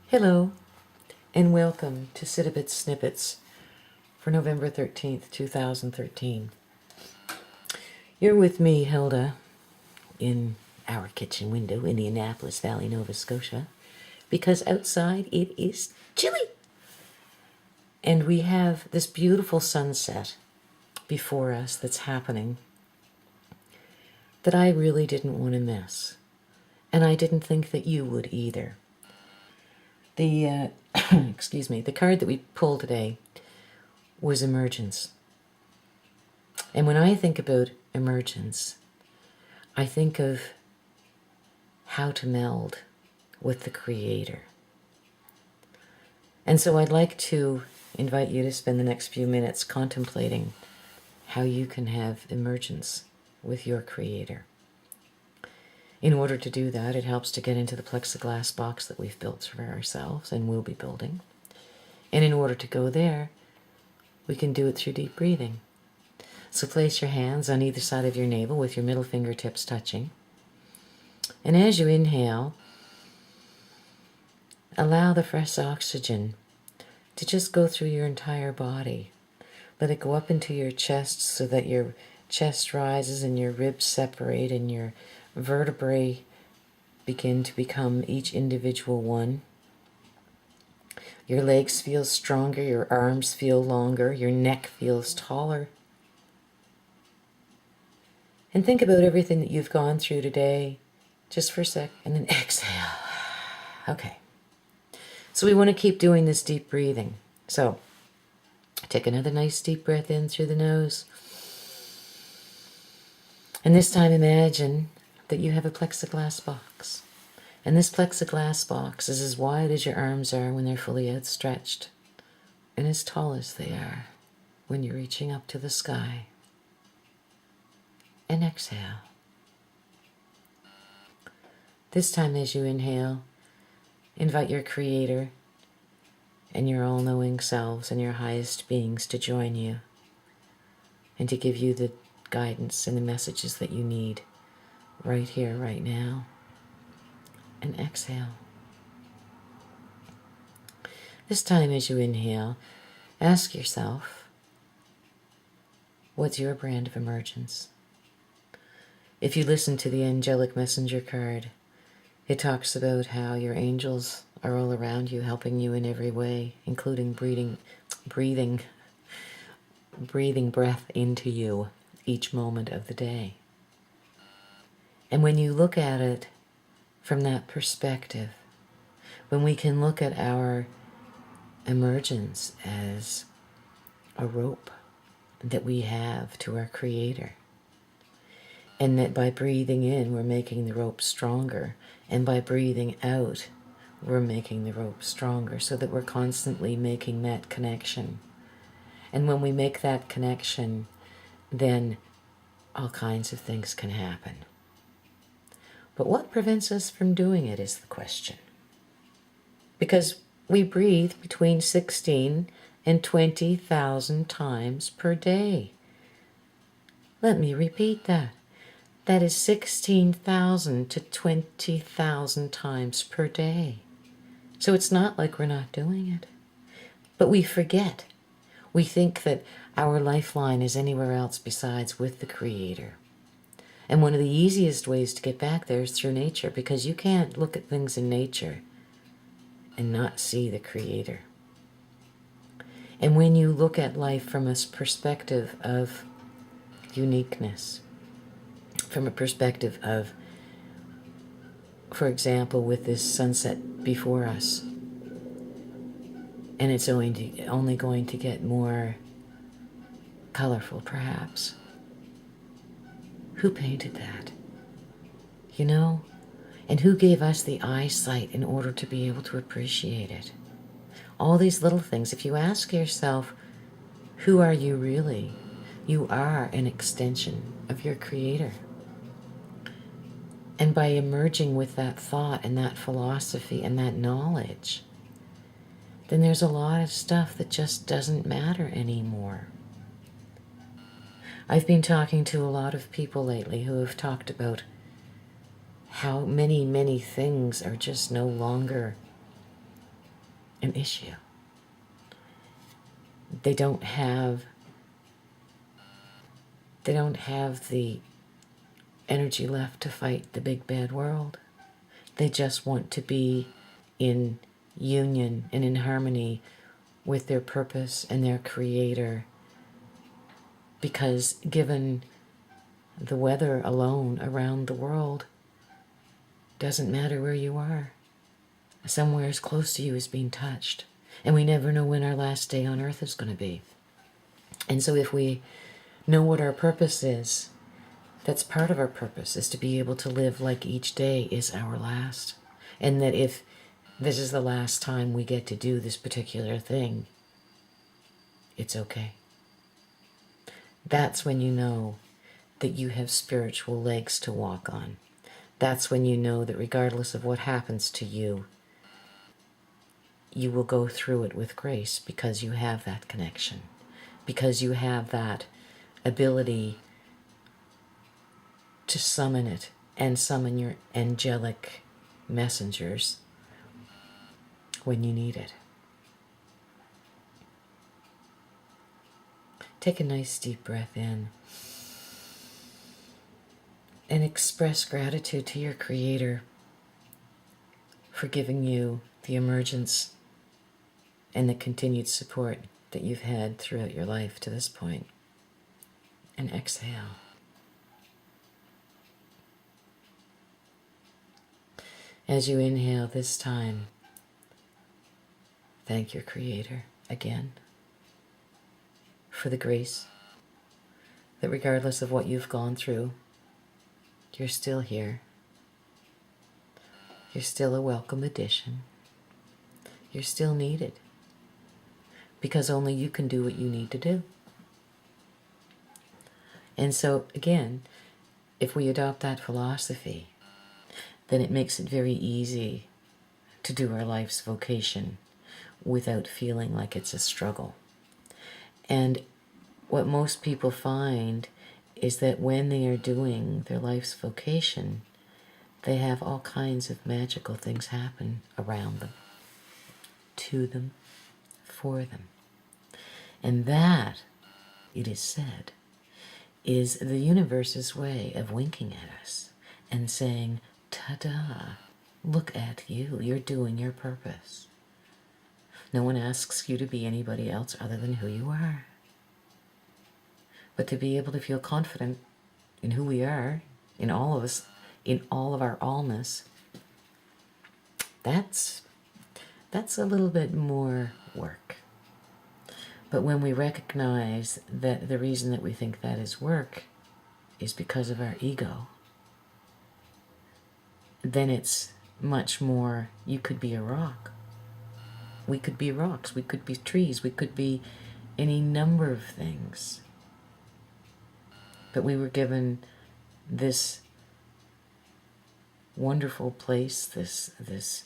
Hello, and welcome to Sit-A-Bit Snippets for November 13th, 2013. You're with me, Hilda, in our kitchen window, Indianapolis Valley, Nova Scotia, because outside it is chilly. And we have this beautiful sunset before us that's happening that I really didn't want to miss. And I didn't think that you would either. The excuse me, the card that we pulled today was emergence. And when I think about emergence, I think of how to meld with the Creator. And so I'd like to invite you to spend the next few minutes contemplating how you can have emergence with your Creator. In order to do that, it helps to get into the plexiglass box that we've built for ourselves and will be building. And in order to go there, we can do it through deep breathing. So place your hands on either side of your navel with your middle fingertips touching. And as you inhale, allow the fresh oxygen to just go through your entire body. Let it go up into your chest so that your chest rises and your ribs separate and your vertebrae begin to become each individual one. Your legs feel stronger, your arms feel longer, your neck feels taller. And think about everything that you've gone through today, just for a sec, and then exhale. Okay. So we want to keep doing this deep breathing. So take another nice deep breath in through the nose. And this time imagine that you have a plexiglass box. And this plexiglass box is as wide as your arms are when they're fully outstretched, and as tall as they are when you're reaching up to the sky. And exhale. This time as you inhale, invite your Creator and your all-knowing selves and your highest beings to join you and to give you the guidance and the messages that you need right here, right now. And exhale. This time as you inhale, ask yourself, what's your brand of emergence? If you listen to the angelic messenger card, it talks about how your angels are all around you, helping you in every way, including breathing breath into you each moment of the day. And when you look at it from that perspective, when we can look at our emergence as a rope that we have to our Creator, and that by breathing in, we're making the rope stronger, and by breathing out, we're making the rope stronger, so that we're constantly making that connection. And when we make that connection, then all kinds of things can happen. But what prevents us from doing it is the question. Because we breathe between 16 and 20,000 times per day. Let me repeat that. That is 16,000 to 20,000 times per day. So it's not like we're not doing it. But we forget. We think that our lifeline is anywhere else besides with the Creator. And one of the easiest ways to get back there is through nature, because you can't look at things in nature and not see the Creator. And when you look at life from a perspective of uniqueness, from a perspective of, for example, with this sunset before us, and it's only going to get more colorful, perhaps. Who painted that? You know? And who gave us the eyesight in order to be able to appreciate it? All these little things. If you ask yourself, who are you really? You are an extension of your Creator. And by emerging with that thought and that philosophy and that knowledge, then there's a lot of stuff that just doesn't matter anymore. I've been talking to a lot of people lately who have talked about how many things are just no longer an issue. They don't have the energy left to fight the big bad world. They just want to be in union and in harmony with their purpose and their creator. Because given the weather alone around the world, doesn't matter where you are. Somewhere as close to you is being touched. And we never know when our last day on earth is going to be. And so if we know what our purpose is, that's part of our purpose, is to be able to live like each day is our last. And that if this is the last time we get to do this particular thing, it's okay. That's when you know that you have spiritual legs to walk on. That's when you know that regardless of what happens to you, you will go through it with grace because you have that connection, because you have that ability to summon it and summon your angelic messengers when you need it. Take a nice deep breath in and express gratitude to your Creator for giving you the emergence and the continued support that you've had throughout your life to this point. And exhale. As you inhale this time, thank your Creator again for the grace that regardless of what you've gone through, you're still here. You're still a welcome addition. You're still needed because only you can do what you need to do. And so, again, if we adopt that philosophy, then it makes it very easy to do our life's vocation without feeling like it's a struggle. And what most people find is that when they are doing their life's vocation, they have all kinds of magical things happen around them, to them, for them. And that, it is said, is the universe's way of winking at us and saying, ta-da, look at you, you're doing your purpose. No one asks you to be anybody else other than who you are. But to be able to feel confident in who we are, in all of us, in all of our allness, that's a little bit more work. But when we recognize that the reason that we think that is work is because of our ego, then it's much more, you could be a rock. We could be rocks, we could be trees, we could be any number of things. But we were given this wonderful place, this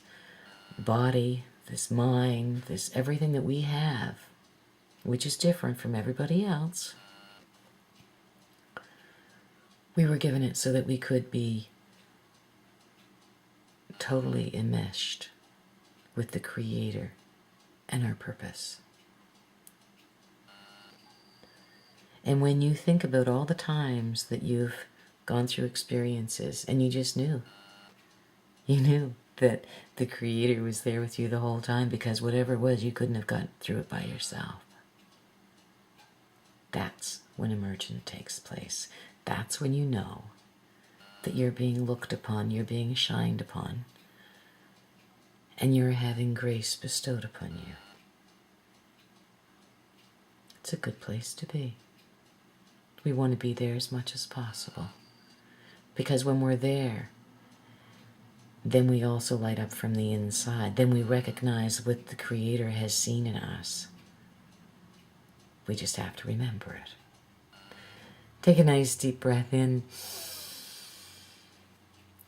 body, this mind, this everything that we have, which is different from everybody else. We were given it so that we could be totally enmeshed with the Creator and our purpose. And when you think about all the times that you've gone through experiences and you just knew that the Creator was there with you the whole time because whatever it was, you couldn't have gotten through it by yourself. That's when emergence takes place. That's when you know that you're being looked upon, you're being shined upon, and you're having grace bestowed upon you. It's a good place to be. We want to be there as much as possible. Because when we're there, then we also light up from the inside. Then we recognize what the Creator has seen in us. We just have to remember it. Take a nice deep breath in.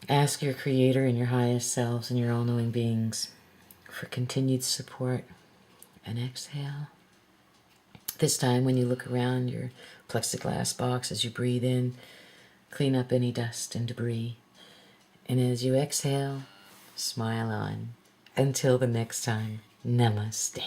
Ask your Creator and your highest selves and your all-knowing beings for continued support. And exhale. This time when you look around your plexiglass box as you breathe in, clean up any dust and debris. And as you exhale, smile on. Until the next time. Namaste.